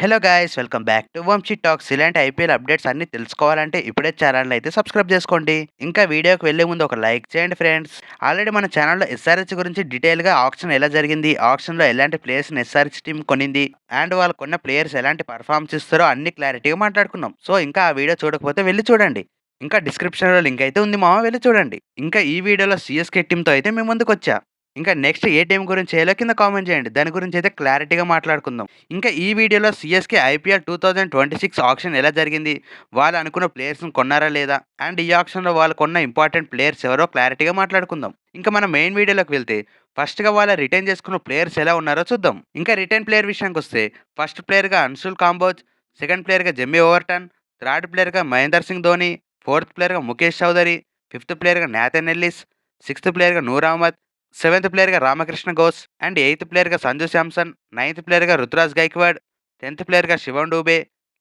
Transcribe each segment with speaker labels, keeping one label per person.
Speaker 1: Hello guys welcome back to Vamshi talks. ఇలాంటి IPL updates అన్ని తెలుసుకోవాలంటే ఇప్పుడే ఛానల్ అయితే సబ్స్క్రైబ్ చేసుకోండి. ఇంకా వీడియోకి వెళ్ళే ముందు ఒక లైక్ చేయండి ఫ్రెండ్స్. ఆల్రెడీ మన ఛానల్లో ఎస్ఆర్హెచ్ గురించి డీటెయిల్గా ఆక్షన్ ఎలా జరిగింది, ఆక్షన్లో ఎలాంటి ప్లేయర్స్ని ఎస్ఆర్హెచ్ టీం కొనింది అండ్ వాళ్ళు కొన్న ప్లేయర్స్ ఎలాంటి పర్ఫార్మెన్స్ ఇస్తారో అన్ని క్లారిటీగా మాట్లాడుకున్నాం. సో ఇంకా ఆ వీడియో చూడకపోతే వెళ్ళి చూడండి. ఇంకా డిస్క్రిప్షన్లో లింక్ అయితే ఉంది మామ, వెళ్ళి చూడండి. ఇంకా ఈ వీడియోలో సిఎస్కే టీంతో అయితే మేము ముందుకు వచ్చా. ఇంకా నెక్స్ట్ ఏ టీం గురించి చేయాలో కింద కామెంట్ చేయండి. దాని గురించి అయితే క్లారిటీగా మాట్లాడుకుందాం. ఇంకా ఈ వీడియోలో సిఎస్కే ఐపీఎల్ 2026 ఆక్షన్ ఎలా జరిగింది, వాళ్ళు అనుకున్న ప్లేయర్స్ని కొన్నారా లేదా, అండ్ ఈ ఆక్షన్లో వాళ్ళు కొన్న ఇంపార్టెంట్ ప్లేయర్స్ ఎవరో క్లారిటీగా మాట్లాడుకుందాం. ఇంకా మన మెయిన్ వీడియోలోకి వెళ్తే ఫస్ట్గా వాళ్ళ రిటైన్ చేసుకున్న ప్లేయర్స్ ఎలా ఉన్నారో చూద్దాం. ఇంకా రిటైన్ ప్లేయర్ విషయానికి వస్తే ఫస్ట్ ప్లేయర్గా అన్సుల్ కాంబోజ్, సెకండ్ ప్లేయర్గా జెమ్మీ ఓవర్టన్, థర్డ్ ప్లేయర్గా మహేందర్ సింగ్ ధోని, ఫోర్త్ ప్లేయర్గా ముఖేష్ చౌదరి, ఫిఫ్త్ ప్లేయర్గా నాథన్ ఎల్లిస్, సిక్స్త్ ప్లేయర్గా నూర్ అహ్మద్, సెవెంత్ ప్లేయర్గా రామకృష్ణ ఘోష్ అండ్ ఎయిత్ ప్లేయర్గా సంజు శాంసన్, నైన్త్ ప్లేయర్గా రుతురాజ్ గైక్వాడ్, 10th ప్లేయర్గా శివం డూబే,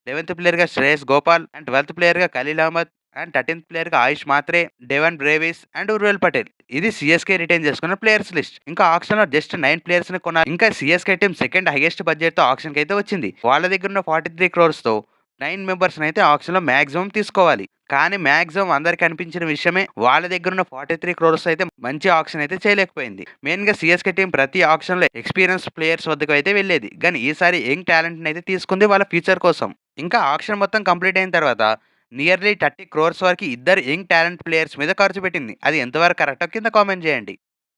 Speaker 1: 11th ప్లేయర్గా శ్రేయస్ గోపాల్ అండ్ 12th ప్లేయర్గా ఖలీల్ అహ్మద్ అండ్ 13th ప్లేయర్గా ఆయుష్ మాత్రే, డెవన్ బ్రేవిస్ అండ్ ఉర్వెల్ పటేల్. ఇది సిఎస్కే రిటైన్ చేసుకున్న ప్లేయర్స్ లిస్ట్. ఇంకా ఆక్షన్ లో జస్ట్ 9 ప్లేయర్స్ ని కొన్నారు. ఇంకా CSK team second highest budget తో ఆక్షన్ కి అయితే వచ్చింది. వాళ్ళ దగ్గర ఉన్న 43 క్రోర్స్ తో 9 మెంబర్స్ అయితే ఆక్షన్ లో మాక్సిమం తీసుకోవాలి. కానీ మాక్సిమం అందరికి అనిపించిన విషయమే, వాళ్ళ దగ్గర ఉన్న 43 క్రోర్స్ అయితే మంచి ఆక్షన్ అయితే చేయలేకపోయింది. మెయిన్ గా సిఎస్కే టీం ప్రతి ఆక్షన్ లో ఎక్స్పీరియన్స్ ప్లేయర్స్ వద్దకు అయితే వెళ్ళేది, కానీ ఈసారి యంగ్ టాలెంట్ అయితే తీసుకుంది వాళ్ళ ఫ్యూచర్ కోసం. ఇంకా ఆక్షన్ మొత్తం కంప్లీట్ అయిన తర్వాత నియర్లీ 30 క్రోర్స్ వరకు ఇద్దరు యంగ్ టాలెంట్ ప్లేయర్స్ మీద ఖర్చు పెట్టింది. అది ఎంతవరకు కరెక్టో కింద కామెంట్ చేయండి.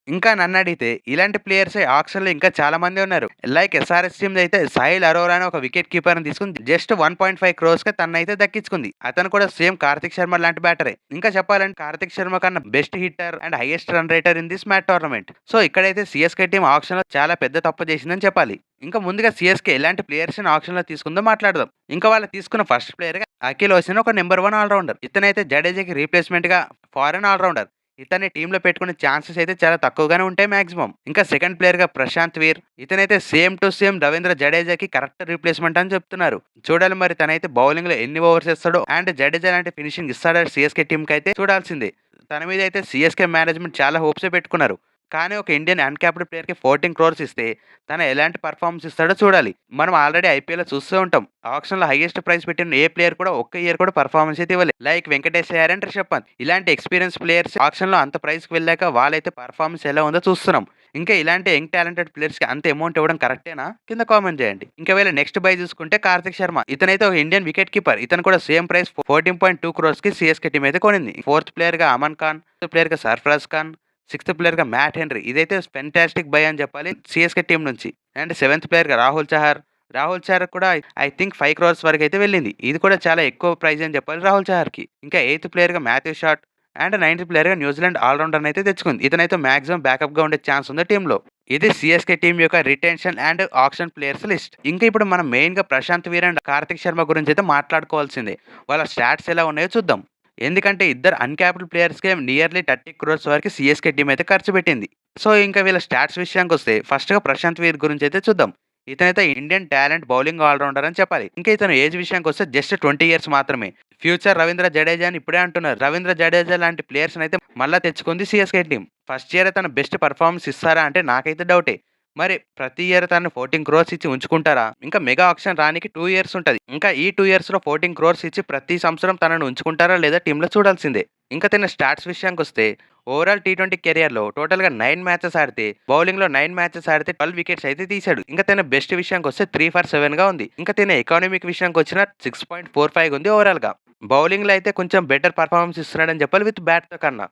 Speaker 1: ఇంకా నన్ను అడిగితే ఇలాంటి ప్లేయర్స్ ఆక్షన్లో ఇంకా చాలా మంది ఉన్నారు. లైక్ ఎస్ఆర్ఎస్ టీమ్ అయితే సాహిల్ అరోరా అని ఒక వికెట్ కీపర్ని తీసుకుని జస్ట్ 1.5 క్రోర్స్ కి తనైతే దక్కించుకుంది. అతను కూడా సేమ్ కార్తిక్ శర్మ లాంటి బ్యాటరే. ఇంకా చెప్పాలంటే కార్తిక్ శర్మ కన్నా best hitter and highest run rater in this match tournament. So ఇక్కడైతే సిఎస్కే టీం ఆక్షన్ లో చాలా పెద్ద తప్పు చేసిందని చెప్పాలి. ఇంకా ముందుగా సిఎస్కే ఎలాంటి ప్లేయర్స్ ఆక్షన్ లో తీసుకుందో మాట్లాడదాం. ఇంకా వాళ్ళు తీసుకున్న ఫస్ట్ ప్లేయర్ గా అఖిల్ హోసెన్ ఒక నెంబర్ 1 ఆల్రౌండర్. ఇతనైతే జడేజాకి రీప్లేస్మెంట్ గా ఫారెన్ ఆల్రౌండర్. ఇతన్ని టీంలో పెట్టుకునే ఛాన్సెస్ అయితే చాలా తక్కువగానే ఉంటాయి మాక్సిమం. ఇంకా సెకండ్ ప్లేయర్ గా ప్రశాంత్ వీర్. ఇతనైతే సేమ్ టు సేమ్ రవీంద్ర జడేజాకి కరెక్ట్ రీప్లేస్మెంట్ అని చెప్తున్నారు. చూడాలి మరి తనైతే బౌలింగ్ లో ఎన్ని ఓవర్స్ ఇస్తాడో అండ్ జడేజా లాంటి ఫినిషింగ్ ఇస్తాడో సిఎస్కే టీం కి అయితే చూడాల్సిందే. తన మీద అయితే సిఎస్కే మేనేజ్మెంట్ చాలా హోప్స్ పెట్టుకున్నారు. కానీ ఒక ఇండియన్ అన్క్యాప్డ్ ప్లేయర్కి 14 క్రోర్స్ ఇస్తే తను ఎలాంటి పర్ఫార్మెన్స్ ఇస్తాడో చూడాలి. మనం ఆల్రెడీ ఐపీఎల్ చూస్తూ ఉంటాం. ఆక్షన్లో హైయెస్ట్ ప్రైస్ పెట్టిన ఏ ప్లేయర్ కూడా ఒక్క ఇయర్ కూడా పర్ఫార్మెన్స్ అయితే ఇవ్వలేదు. Like Venkatesh Iyer and Rishabh Pant. ఇలాంటి ఎక్స్పీరియన్స్ ప్లేయర్స్ ఆక్షన్లో అంత ప్రైస్కి వెళ్ళాక వాళ్ళైతే పర్ఫార్మెన్స్ ఎలా ఉందో చూస్తున్నాం. ఇంకా ఇలాంటి యంగ్ టాలెంటెడ్ ప్లేయర్స్కి అంత అమౌంట్ ఇవ్వడం కరెక్టేనా కింద కామెంట్ చేయండి. ఇంకా వీళ్ళ నెక్స్ట్ బై చూసుకుంటే కార్తిక్ శర్మ. ఇతనైతే ఒక ఇండియన్ వికెట్ కీపర్. ఇతను కూడా సేమ్ ప్రైస్ 14.2 క్రోర్స్ కి సిఎస్కే టీం అయితే కొనింది. ఫోర్త్ ప్లేయర్ గా అమన్ ఖాన్, ప్లేయర్ గా సర్ఫరాజ్ ఖాన్, సిక్స్త్ ప్లేయర్గా మ్యాట్ హెన్రీ. ఇదైతే ఫెంటాస్టిక్ బై అని చెప్పాలి సిఎస్కే టీం నుంచి. అండ్ సెవెంత్ ప్లేయర్గా రాహుల్ చహర్ కూడా ఐ థింక్ 5 క్రోర్స్ వరకు అయితే వెళ్ళింది. ఇది కూడా చాలా ఎక్కువ ప్రైస్ అని చెప్పాలి రాహుల్ చహర్కి. ఇంకా ఎయిత్ ప్లేయర్గా మాథ్యూ షాట్ అండ్ 9th ప్లేయర్గా న్యూజిలాండ్ ఆల్రౌండర్ అయితే తెచ్చుకుంది. ఇతనైతే మాక్సిమం బ్యాకప్గా ఉండే ఛాన్స్ ఉంది టీంలో. ఇది సిఎస్కే టీం యొక్క retention and auction players list. ఇంకా ఇప్పుడు మనం మెయిన్గా ప్రశాంత్ వీర్ అండ్ కార్తిక్ శర్మ గురించి అయితే మాట్లాడుకోవాల్సిందే. వాళ్ళ స్టాట్స్ ఎలా ఉన్నాయో చూద్దాం. ఎందుకంటే ఇద్దరు అన్క్యాప్డ్ ప్లేయర్స్కే నియర్లీ 30 క్రోర్స్ వరకు సిఎస్కే టీం అయితే ఖర్చు పెట్టింది. సో ఇంకా వీళ్ళ స్టాట్స్ విషయానికి వస్తే ఫస్ట్గా ప్రశాంత్ వీర్ గురించి అయితే చూద్దాం. ఇతనైతే ఇండియన్ టాలెంట్ బౌలింగ్ ఆల్రౌండర్ అని చెప్పాలి. ఇంకా ఇతను ఏజ్ విషయానికి వస్తే జస్ట్ 20 ఇయర్స్ మాత్రమే. ఫ్యూచర్ రవీంద్ర జడేజా అని ఇప్పుడే అంటున్నారు. రవీంద్ర జడేజా లాంటి ప్లేయర్స్ అయితే మళ్ళీ తెచ్చుకుంది సిఎస్కే టీం. ఫస్ట్ ఇయర్ తన బెస్ట్ పర్ఫార్మెన్స్ ఇస్తారా అంటే నాకైతే డౌటే. మరి ప్రతి ఇయర్ తను 14 క్రోర్స్ ఇచ్చి ఉంచుకుంటారా? ఇంకా మెగా ఆక్షన్ రానికి 2 ఇయర్స్ ఉంటుంది. ఇంకా ఈ 2 ఇయర్స్ లో 14 క్రోర్స్ ఇచ్చి ప్రతి సంవత్సరం తనను ఉంచుకుంటారా లేదా టీంలో చూడాల్సిందే. ఇంకా తన స్టాట్స్ విషయానికి వస్తే ఓవరాల్ టీ20 కెరియర్ లో టోటల్ గా 9 మ్యాచెస్ ఆడితే బౌలింగ్ లో 9 మ్యాచెస్ ఆడితే 12 వికెట్స్ అయితే తీశాడు. ఇంకా తన బెస్ట్ విషయానికి వస్తే 3 for 7 గా ఉంది. ఇంకా తన ఎకానమిక్ విషయానికి వచ్చిన 6.45 ఉంది ఓవరాల్ గా. బౌలింగ్ లో అయితే కొంచెం బెటర్ పర్ఫార్మెన్స్ ఇస్తున్నాడని చెప్పాలి విత్ బ్యాట్ తో కన్నా.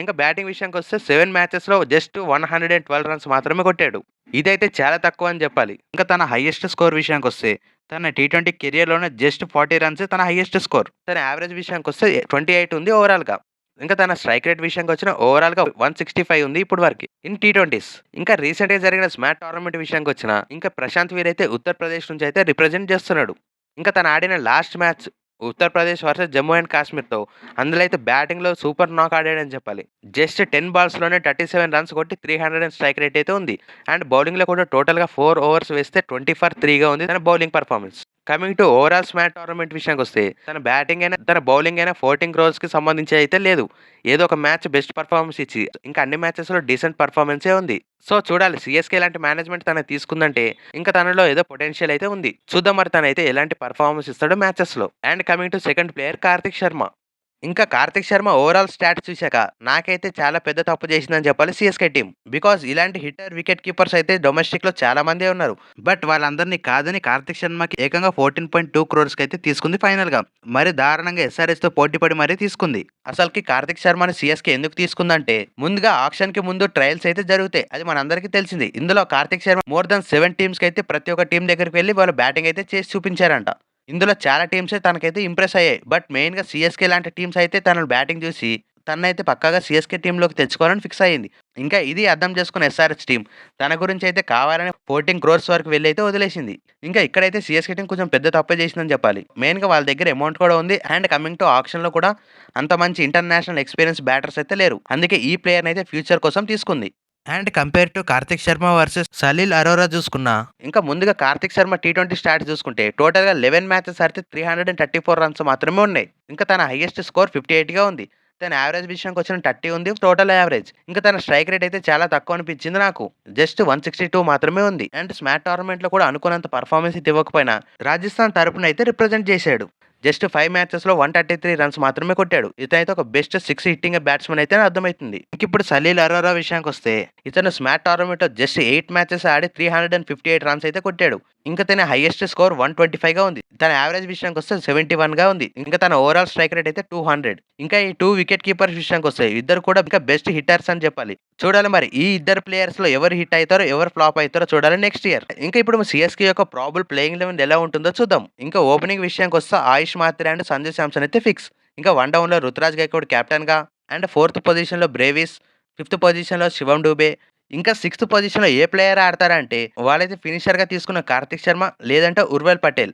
Speaker 1: ఇంకా బ్యాటింగ్ విషయానికి వస్తే 7 మ్యాచెస్ లో జస్ట్ 112 రన్స్ మాత్రమే కొట్టాడు. ఇదైతే చాలా తక్కువ అని చెప్పాలి. ఇంకా తన హైయెస్ట్ స్కోర్ విషయానికి వస్తే తన టీ20 కెరియర్లోనే జస్ట్ 40 రన్స్ తన హైయెస్ట్ స్కోర్. తన యావరేజ్ విషయానికి వస్తే 28 ఉంది ఓవరాల్గా. ఇంకా తన స్ట్రైక్ రేట్ విషయానికి వచ్చిన ఓవరాల్గా 165 ఉంది ఇప్పుడు వరకు ఇన్ టీ20s. ఇంకా రీసెంట్గా జరిగిన స్మార్ట్ టోర్నమెంట్ విషయానికి వచ్చిన ఇంకా ప్రశాంత్ వీర్ అయితే ఉత్తరప్రదేశ్ నుంచి అయితే రిప్రజెంట్ చేస్తున్నాడు. ఇంకా తను ఆడిన last match Uttar Pradesh versus Jammu and కాశ్మీర్తో అందులో అయితే బ్యాటింగ్లో సూపర్ నాక్ ఆడాడని చెప్పాలి. జస్ట్ 10 బాల్స్లోనే 37 రన్స్ కొట్టి 300 స్ట్రైక్ రేట్ అయితే ఉంది. అండ్ బౌలింగ్లో కూడా టోటల్గా 4 ఓవర్స్ వేస్తే 20 for 3గా ఉంది తన bowling performance.
Speaker 2: Coming to overall SMAT tournament విషయానికొస్తే తన బ్యాటింగ్ అయినా, తన బౌలింగ్ అయినా 14 క్రోర్స్‌కి సంబంధించి అయితే లేదు. ఏదో ఒక మ్యాచ్ బెస్ట్ పెర్ఫార్మన్స్ ఇచ్చి, ఇంకా అన్ని మ్యాచెస్‌లో డీసెంట్ పెర్ఫార్మన్సే ఉంది. సో చూడాలి సీఎస్‌కే లాంటి మేనేజ్‌మెంట్ తనని తీసుకుందంటే, ఇంకా తనలో ఏదో పొటెన్షియల్ అయితే ఉంది. చూద్దాం మరి తనైతే ఎలాంటి పెర్ఫార్మన్స్ ఇస్తాడో మ్యాచెస్‌లో. And coming to second player Kartik Sharma. ఇంకా 'కార్తిక్ శర్మ' ఓవరాల్ స్టాట్స్ చూసాక నాకైతే చాలా పెద్ద తప్పు చేసిందని చెప్పాలి సీఎస్‌కే టీమ్. బికాజ్ ఇలాంటి హిట్టర్, వికెట్ కీపర్స్ అయితే డొమెస్టిక్‌లో చాలా మందే ఉన్నారు. బట్ వాళ్ళందరిని కాదని 'కార్తిక్ శర్మ'కి ఏకంగా 14.2 క్రోర్స్‌కైతే తీసుకుంది ఫైనల్‌గా. మరి దారుణంగా ఎస్ఆర్‌హెచ్‌తో పోటీ పడి మరీ తీసుకుంది. అసలుకి 'కార్తిక్ శర్మ'ని సీఎస్‌కే ఎందుకు తీసుకుందంటే ముందుగా ఆక్షన్‌కి ముందు ట్రయల్స్ అయితే జరుగుతాయి. అది మనందరికీ తెలిసింది. ఇందులో 'కార్తిక్ శర్మ' మోర్ దాన్ 7 టీమ్స్‌కి అయితే ప్రతి ఒక్క టీమ్ దగ్గరికి వెళ్లి వాళ్ళు బ్యాటింగ్ అయితే చేసి చూపించారంట. ఇందులో చాలా టీమ్సే తనకైతే ఇంప్రెస్ అయ్యాయి. బట్ మెయిన్‌గా సీఎస్‌కే లాంటి టీమ్స్ అయితే తనని బ్యాటింగ్ చూసి, తననైతే పక్కాగా సీఎస్‌కే టీమ్‌లోకి తెచ్చుకోవాలని ఫిక్స్ అయింది. ఇంకా ఇది అర్థం చేసుకున్న ఎస్ఆర్‌హెచ్ టీమ్ తన గురించి అయితే కావాలని 14 క్రోర్స్ వరకు వెళ్లి అయితే వదిలేసింది. ఇంకా ఇక్కడైతే సీఎస్‌కే టీమ్ కొంచెం పెద్ద తప్పే చేసిందని చెప్పాలి. మెయిన్‌గా వాళ్ళ దగ్గర అమౌంట్ కూడా ఉంది. అండ్ కమింగ్ టు ఆక్షన్‌లో కూడా అంత మంచి ఇంటర్నేషనల్ ఎక్స్‌పీరియన్స్ బ్యాటర్స్ అయితే లేరు. అందుకే ఈ ప్లేయర్‌ని అయితే ఫ్యూచర్ కోసం తీసుకుంది. And compare to 'Kartik Sharma' versus 'Salil Arora' చూసుకున్నా, ఇంకా ముందుగా 'కార్తిక్ శర్మ' టీ20 స్టాట్స్ చూసుకుంటే టోటల్‌గా 11 మ్యాచెస్ ఆడితే 334 రన్స్ మాత్రమే ఉన్నాయి. ఇంకా తన హైయెస్ట్ స్కోర్ 58గా ఉంది. తన యావరేజ్ విషయానికొచ్చిన 30 ఉంది టోటల్ యావరేజ్. ఇంకా తన స్ట్రైక్ రేట్ అయితే చాలా తక్కువ అనిపించింది నాకు. జస్ట్ 162 మాత్రమే ఉంది. అండ్ స్మాట్ టోర్నమెంట్‌లో కూడా అనుకున్నంత పెర్ఫార్మన్స్ అయితే ఇవ్వకపోయినా రాజస్థాన్ తరపున అయితే రిప్రజెంట్ చేశాడు. జస్ట్ 5 మ్యాచెస్‌లో 133 రన్స్ మాత్రమే కొట్టాడు. ఇతనైతే ఒక బెస్ట్ 6 హిట్టింగ్ బ్యాట్స్‌మన్ అయితే అర్థమైతుంది. ఇంకిప్పుడు సలీల్ అరోరా విషయానికొస్తే ఇతను స్మాట్ టోర్నమెంట్‌లో జస్ట్ 8 మ్యాచెస్ ఆడి 358 రన్స్ అయితే కొట్టాడు. ఇంకా తన హైయెస్ట్ స్కోర్ 125గా ఉంది. తన యావరేజ్ విషయానికొస్తే 71గా ఉంది. ఇంకా తన ఓవరాల్ స్ట్రైక్ రేట్ అయితే 200. ఇంకా ఈ 2 వికెట్ కీపర్స్ విషయానికొస్తే ఇద్దరు కూడా ఇంకా బెస్ట్ హిట్టర్స్ అని చెప్పాలి. చూడాలి మరి ఈ ఇద్దరు ప్లేయర్స్‌లో ఎవరు హిట్ అయితారో, ఎవరు ఫ్లాప్ అయితారో చూడాలి నెక్స్ట్ ఇయర్. ఇంకా ఇప్పుడు సీఎస్‌కే యొక్క ప్రాబబుల్ ప్లేయింగ్ 11 ఎలా ఉంటుందో చూద్దాం. ఇంకా ఓపెనింగ్ విషయానికొస్తే ఆయుష్ మాత్రే అండ్ సంజు శాంసన్ అయితే ఫిక్స్. ఇంకా వన్ డౌన్‌లో రుతురాజ్ గైక్వాడ్ కెప్టెన్‌గా అండ్ ఫోర్త్ పొజిషన్‌లో బ్రేవిస్, ఫిఫ్త్ పొజిషన్‌లో శివం డూబే, ఇంకా సిక్స్త్ పొజిషన్‌లో ఏ ప్లేయర్ ఆడతారంటే వాళ్ళైతే ఫినిషర్‌గా తీసుకున్న 'కార్తిక్ శర్మ' లేదంటే 'ఉర్వెల్ పటేల్'.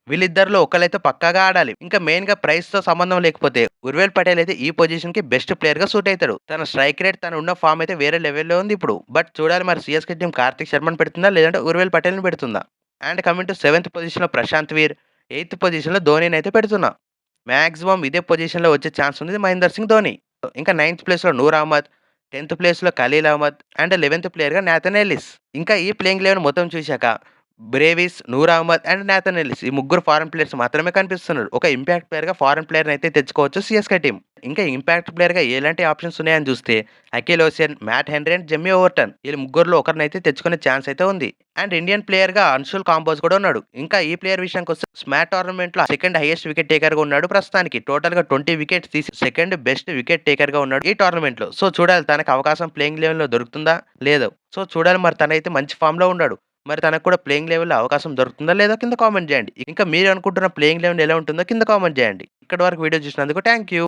Speaker 2: వీళ్ళిద్దరిలో ఒకళ్ళైతే పక్కాగా ఆడాలి. ఇంకా మెయిన్‌గా ప్రైస్‌తో సంబంధం లేకపోతే 'ఉర్వెల్ పటేల్' అయితే ఈ పొజిషన్‌కి బెస్ట్ ప్లేయర్‌గా సూట్ అయితాడు. తన స్ట్రైక్ రేట్ తను ఉన్న ఫార్మ్ అయితే వేరే లెవెల్‌లో ఉంది ఇప్పుడు. బట్ చూడాలి మరి సీఎస్‌కే టీమ్ 'కార్తిక్ శర్మ'ని పెడుతుందా? లేదంటే 'ఉర్వెల్ పటేల్‌ని పెడుతుందా? అండ్ కమింగ్ టు సెవెంత్ పొజిషన్‌లో ప్రశాంత్ వీర్, ఎయిత్ పొజిషన్‌లో ధోనీని అయితే పెడుతున్నా. మాక్సిమం ఇదే పొజిషన్‌లో వచ్చే ఛాన్స్ ఉంది మహేందర్ సింగ్ ధోని. ఇంకా నైన్త్ ప్లేస్‌లో నూర్ అహ్మద్, 10థ్ ప్లేస్‌లో ఖలీల్ అహ్మద్ అండ్ 11థ్ ప్లేయర్‌గా నాథన్ ఎల్లిస్. ఇంకా ఈ ప్లేయింగ్ 11 మొత్తం చూశాక Brevis, Noor Ahmad and Nathan Ellis ఈ ముగ్గురు ఫారెన్ ప్లేయర్స్ మాత్రమే కనిపిస్తున్నారు. ఒక ఇంపాక్ట్ ప్లేయర్‌గా ఫారెన్ ప్లేయర్‌ని అయితే తెచ్చుకోవచ్చు సీఎస్‌కే టీమ్. ఇంకా ఇంపాక్ట్ ప్లేయర్‌గా ఎలాంటి ఆప్షన్స్ ఉన్నాయని చూస్తే Akeal Hosein, Matt Henry and Jamie Overton వీళ్ళ ముగ్గురులో ఒకరినైతే తెచ్చుకునే ఛాన్స్ అయితే ఉంది. అండ్ ఇండియన్ ప్లేయర్‌గా అన్షుల్ కాంబోజ్ కూడా ఉన్నాడు. ఇంకా ఈ ప్లేయర్ విషయానికొస్తే స్మాట్ టోర్నమెంట్‌లో సెకండ్ హైయెస్ట్ వికెట్ టేకర్‌గా ఉన్నాడు ప్రస్తుతానికి. టోటల్‌గా 20 వికెట్స్ తీసి సెకండ్ బెస్ట్ వికెట్ టేకర్‌గా ఉన్నాడు ఈ టోర్నమెంట్‌లో. సో చూడాలి తనకు అవకాశం ప్లేయింగ్ లెవెల్‌లో దొరుకుతుందా? లేదో. సో చూడాలి మరి తనైతే మంచి ఫామ్‌లో ఉన్నాడు. మరి తనకు కూడా ప్లేయింగ్ లెవెల్‌లో అవకాశం దొరుకుతుందా లేదా కింద కామెంట్ చేయండి. ఇంకా మీరు అనుకుంటున్న ప్లేయింగ్ లెవెల్ ఎలా ఉంటుందో కింద కామెంట్ చేయండి. ఇక్కడి వరకు వీడియో చూసినందుకు థాంక్ యూ.